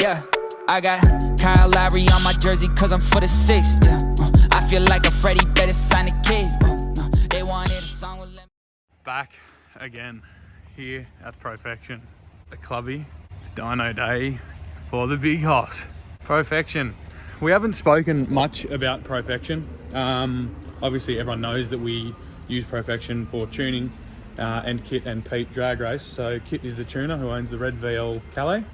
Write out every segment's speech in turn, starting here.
Yeah, I got Kyle Lowry on my jersey cause I'm for the 6. Yeah, I feel like a Freddie better sign a kid. They wanted a song with them. Back again here at Profection, the clubby. It's dyno day for the big hoss. Profection. We haven't spoken much about Profection. Obviously everyone knows that we use Profection for tuning and Kit and Pete drag race. So Kit is the tuner who owns the red VL Calais,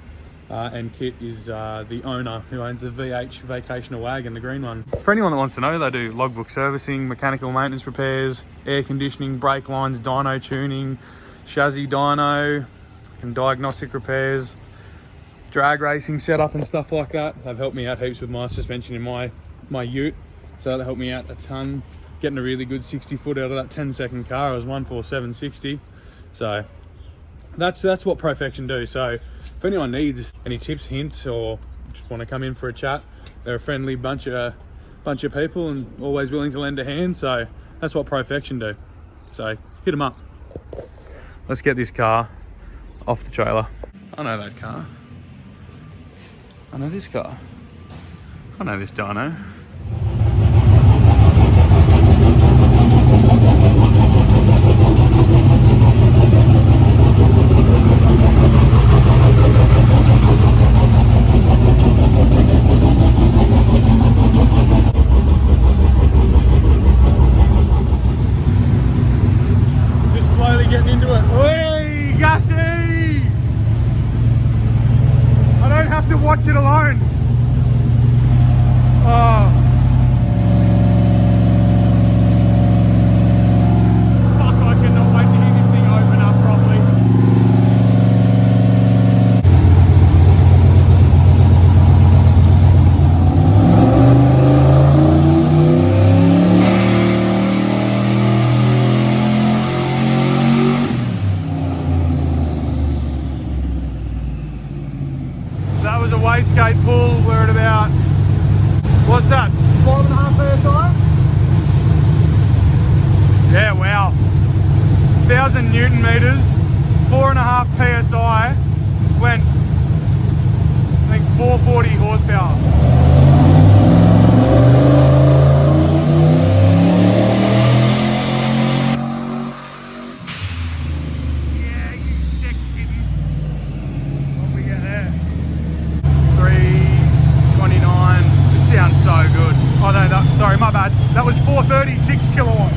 and Kit is the owner who owns the VH Vacational Wagon, the green one. For anyone that wants to know, they do logbook servicing, mechanical maintenance repairs, air conditioning, brake lines, dyno tuning, chassis dyno, and diagnostic repairs, drag racing setup and stuff like that. They've helped me out heaps with my suspension in my ute, so that helped me out a ton. Getting a really good 60 foot out of that 10-second car. I was 14760. So that's what Profection do. So if anyone needs any tips, hints, or just want to come in for a chat, they're a friendly bunch of people and always willing to lend a hand. So that's what Profection do. So hit them up. Let's get this car off the trailer. I know that car. I know this car. I know this dyno. Just slowly getting into it. Oi, Gussie! I don't have to watch it alone. Oh. Fuck, I cannot wait to hear this thing open up properly. So that was a wastegate pull. We're at about, what's that, 5.5 PSI? Yeah, wow. 1,000 Newton meters, 4.5 PSI, went, I think, 440 horsepower. Yeah, you sex kitten. What we get there? 329, just sounds so good. Oh no, sorry, my bad. That was 436 kilowatts.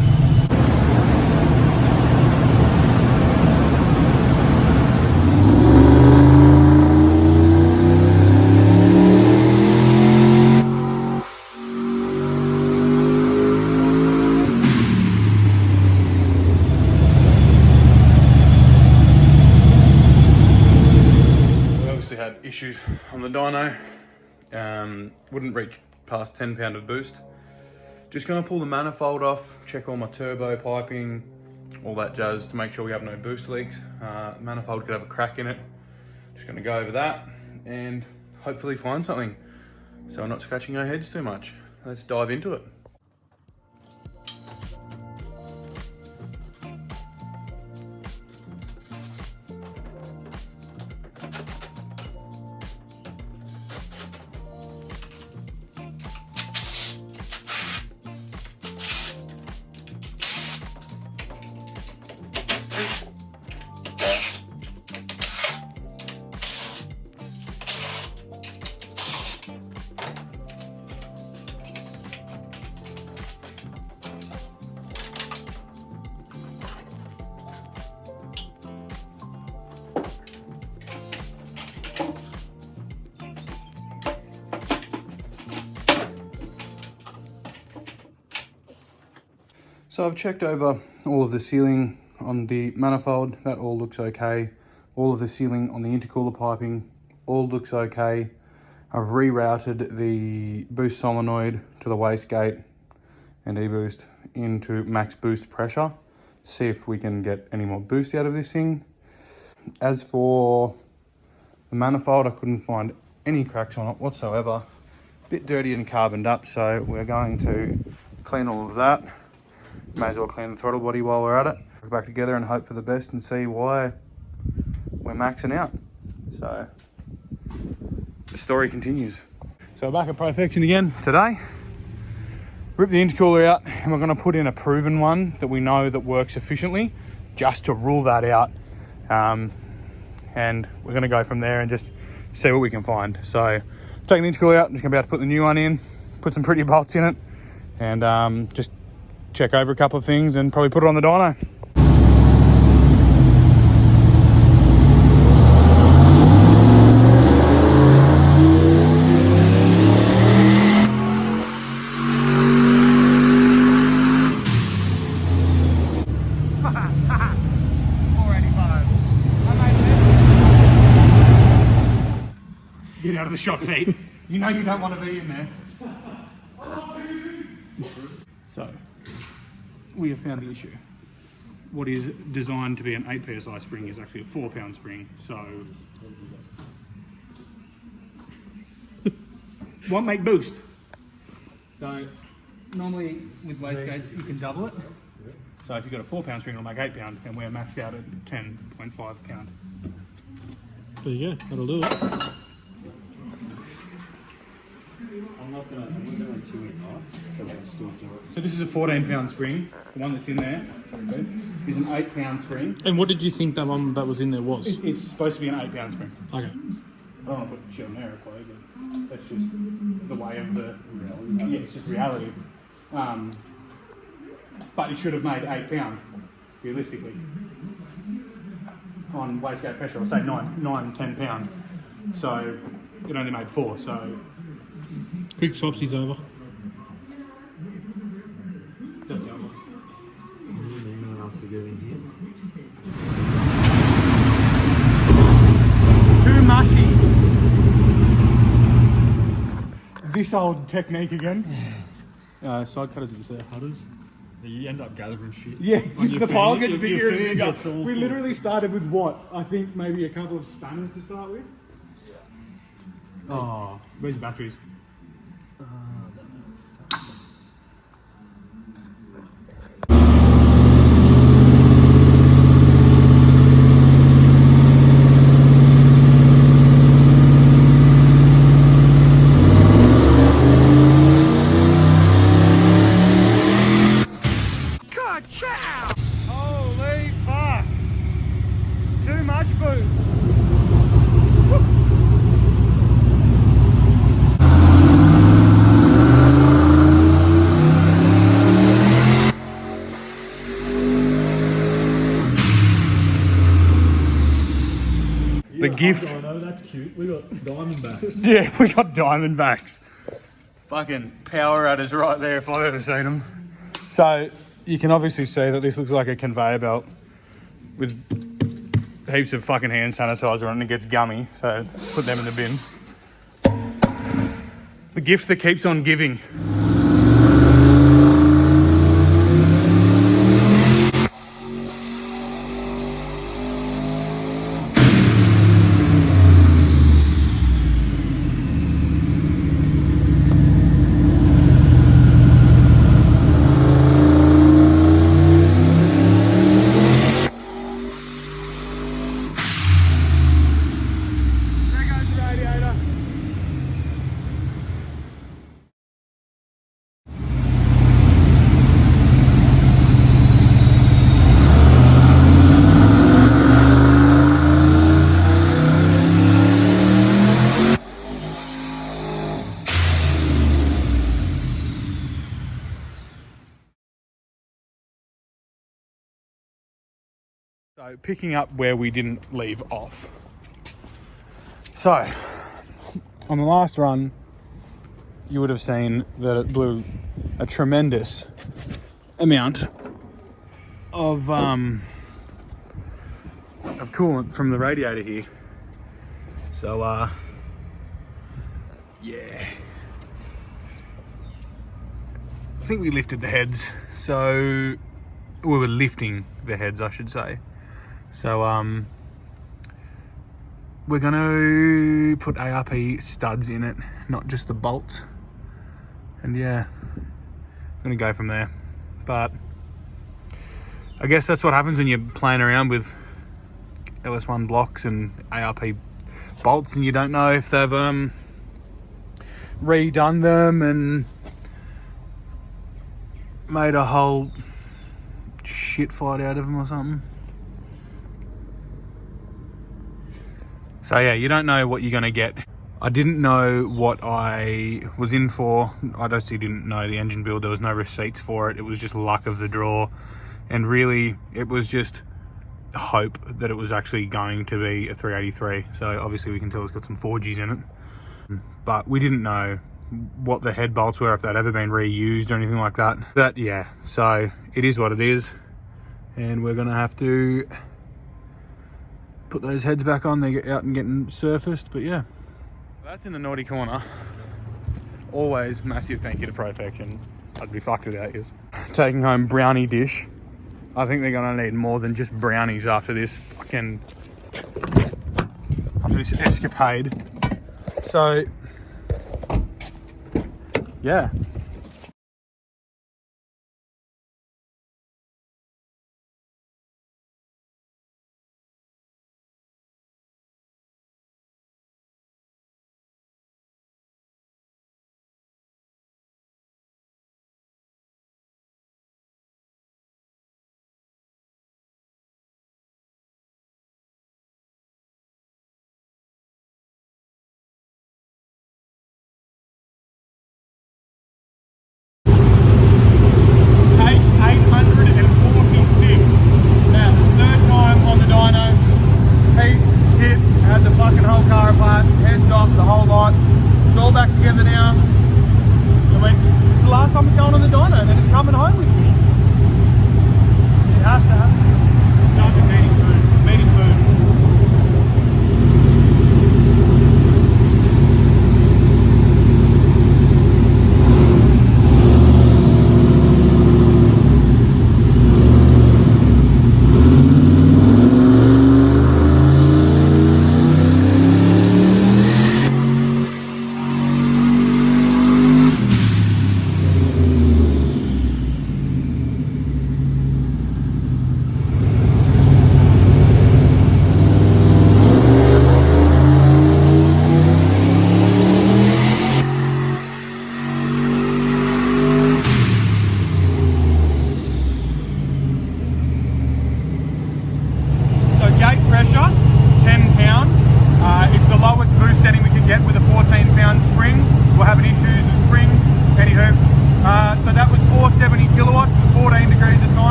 We obviously had issues on the dyno. Wouldn't reach past 10 pound of boost. Just gonna pull the manifold off, check all my turbo piping, all that jazz to make sure we have no boost leaks. Manifold could have a crack in it. Just gonna go over that and hopefully find something so we're not scratching our heads too much. Let's dive into it. So I've checked over all of the sealing on the manifold, that all looks okay. All of the sealing on the intercooler piping, all looks okay. I've rerouted the boost solenoid to the wastegate and e-boost into max boost pressure. See if we can get any more boost out of this thing. As for the manifold, I couldn't find any cracks on it whatsoever. A bit dirty and carboned up, so we're going to clean all of that. May as well clean the throttle body while we're at it. Put it back together and hope for the best and see why we're maxing out. So the story continues. So we're back at Profection again today. Rip the intercooler out, and we're going to put in a proven one that we know that works efficiently, just to rule that out. And we're going to go from there and just see what we can find. So taking the intercooler out, I'm just going to be able to put the new one in, put some pretty bolts in it, and just check over a couple of things and probably put it on the dyno. Get out of the shot, Pete. You know you don't want to be in there. So, we have found the issue. What is designed to be an 8 psi spring is actually a 4-pound spring, so... Won't make boost. So, normally with wastegates you can double it. So if you've got a 4-pound spring it'll make 8 pound, and we're maxed out at 10.5 pound. There you go, that'll do it. I'm not gonna chew it off, so that's still do it. So this is a 14-pound spring. The one that's in there is an 8-pound spring. And what did you think that one that was in there was? It's supposed to be an 8-pound spring. Okay. I don't want to put the shit on there, but that's just the way of the reality. Yeah, it's just reality. But it should have made 8 pound, realistically. On wastegate pressure, I'll say 10 pound. So it only made 4, so... Quick swapsy's over. That's it. Too mushy. This old technique again. Side cutters are just there, cutters. You end up gathering shit. Yeah, just the pile gets your bigger and finger bigger. gets awful. We literally started with what? I think maybe a couple of spanners to start with. Oh, where's the batteries? Holy fuck! Too much boost. The gift. Oh, that's cute. We got Diamondbacks. Yeah, we got Diamondbacks. Fucking power adders right there if I've ever seen them. So you can obviously see that this looks like a conveyor belt with heaps of fucking hand sanitizer on it and it gets gummy. So put them in the bin. The gift that keeps on giving. So picking up where we didn't leave off. So on the last run, you would have seen that it blew a tremendous amount of coolant from the radiator here. So yeah, I think we lifted the heads. So we were lifting the heads, I should say. So we're gonna put ARP studs in it, not just the bolts. And yeah, I'm gonna go from there. But I guess that's what happens when you're playing around with LS1 blocks and ARP bolts and you don't know if they've redone them and made a whole shit fight out of them or something. So yeah, you don't know what you're gonna get. I didn't know what I was in for. I actually didn't know the engine build. There was no receipts for it. It was just luck of the draw. And really, it was just hope that it was actually going to be a 383. So obviously we can tell it's got some 4Gs in it. But we didn't know what the head bolts were, if they'd ever been reused or anything like that. But yeah, so it is what it is. And we're gonna have to put those heads back on. They get out and getting surfaced, but yeah. That's in the naughty corner. Always massive thank you to Profection. I'd be fucked without yous. Taking home brownie dish. I think they're gonna need more than just brownies after this escapade. So yeah. Had the fucking whole car apart, heads off, the whole lot. It's all back together now. I went, this is the last time it's going on the dyno, and then it's coming home with me. It has to happen. Start with meeting food.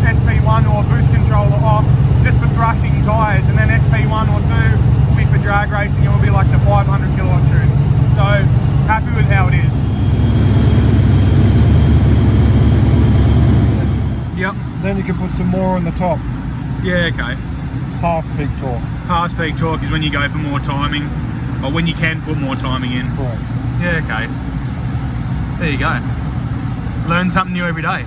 SP1 or boost controller off, just for thrashing tyres, and then SP1 or 2 will be for drag racing. It will be like the 500 kilowatt tune. So happy with how it is. Yep. Then you can put some more on the top. Yeah, okay. Past peak torque. Past peak torque is when you go for more timing, or when you can put more timing in. Correct. Yeah, okay. There you go. Learn something new every day.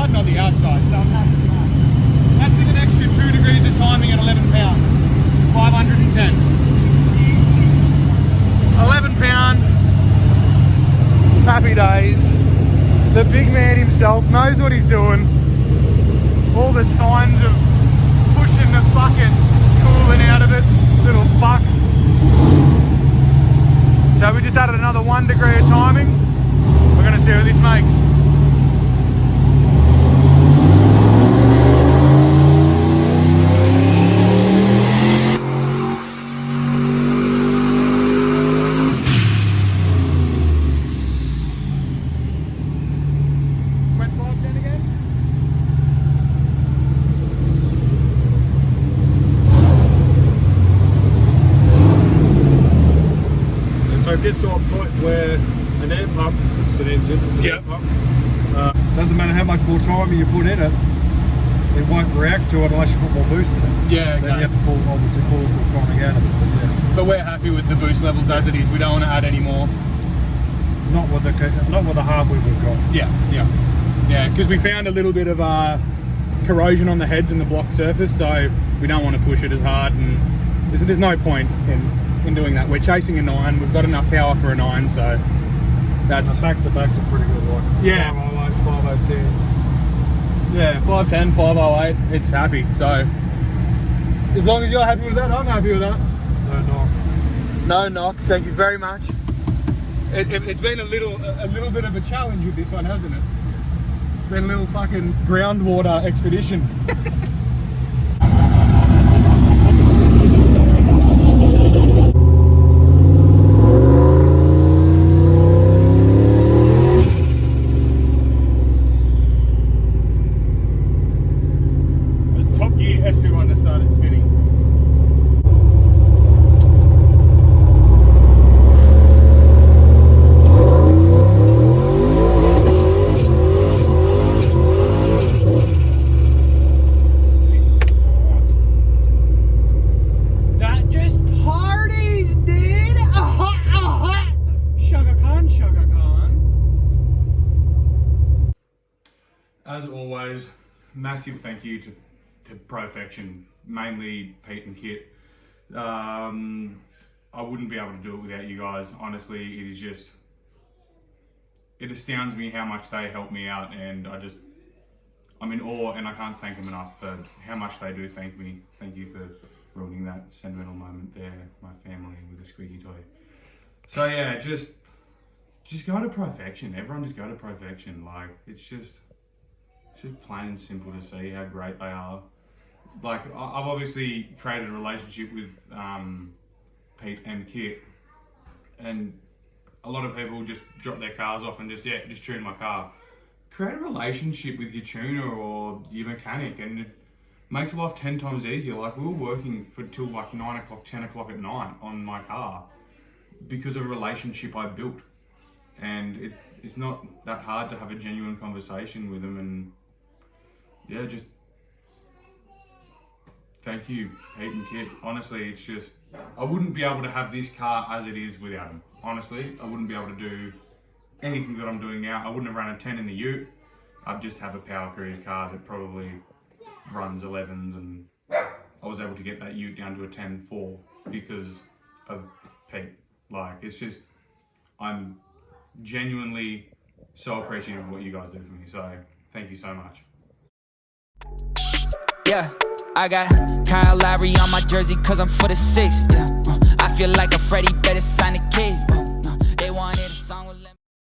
Not the outside, so I'm happy with that. That's with an extra 2 degrees of timing at 11 pound, 510. 11 pound, happy days. The big man himself knows what he's doing. All the signs of pushing the fucking coolant out of it, little fuck. So we just added another 1 degree of timing. We're gonna see what this makes. It gets to a point where an air pump, this is an engine, it's an air pump, doesn't matter how much more time you put in it, it won't react to it unless you put more boost in it. Yeah, Then you have to obviously pull the timing out of it. But yeah. But we're happy with the boost levels as it is. We don't want to add any more. Not with the hardware we've got. Yeah, because we found a little bit of corrosion on the heads and the block surface, so we don't want to push it as hard, and there's no point in doing that. We're chasing a 9, we've got enough power for a 9, so that's... The back-to-backs are pretty good, like 508, 5010. Yeah, 510, 508, it's happy, so as long as you're happy with that, I'm happy with that. No knock. No knock, thank you very much. It's been a little bit of a challenge with this one, hasn't it? It's been a little fucking groundwater expedition. It was Top Gear SP1 that started spinning. As always, massive thank you to Profection, mainly Pete and Kit. I wouldn't be able to do it without you guys. Honestly, it astounds me how much they help me out, and I'm in awe, and I can't thank them enough for how much they do thank me. Thank you for ruining that sentimental moment there, my family with a squeaky toy. So yeah, just go to Profection. Everyone just go to Profection. Like, it's just plain and simple to see how great they are. Like, I've obviously created a relationship with Pete and Kit, and a lot of people just drop their cars off and just tune my car. Create a relationship with your tuner or your mechanic, and it makes life 10 times easier. Like, we were working till like 9 o'clock, 10 o'clock at night on my car because of a relationship I built. And it's not that hard to have a genuine conversation with them, and yeah, just thank you, Pete and Kit. Honestly, it's just, I wouldn't be able to have this car as it is without them. Honestly, I wouldn't be able to do anything that I'm doing now. I wouldn't have run a 10 in the ute. I'd just have a Power Cruise car that probably runs 11s, and I was able to get that ute down to a 10.4 because of Pete. Like, it's just, I'm genuinely so appreciative of what you guys do for me. So thank you so much. Yeah, I got Kyle Lowry on my jersey cause I'm for the 6. Yeah, I feel like a Freddie, better sign the case.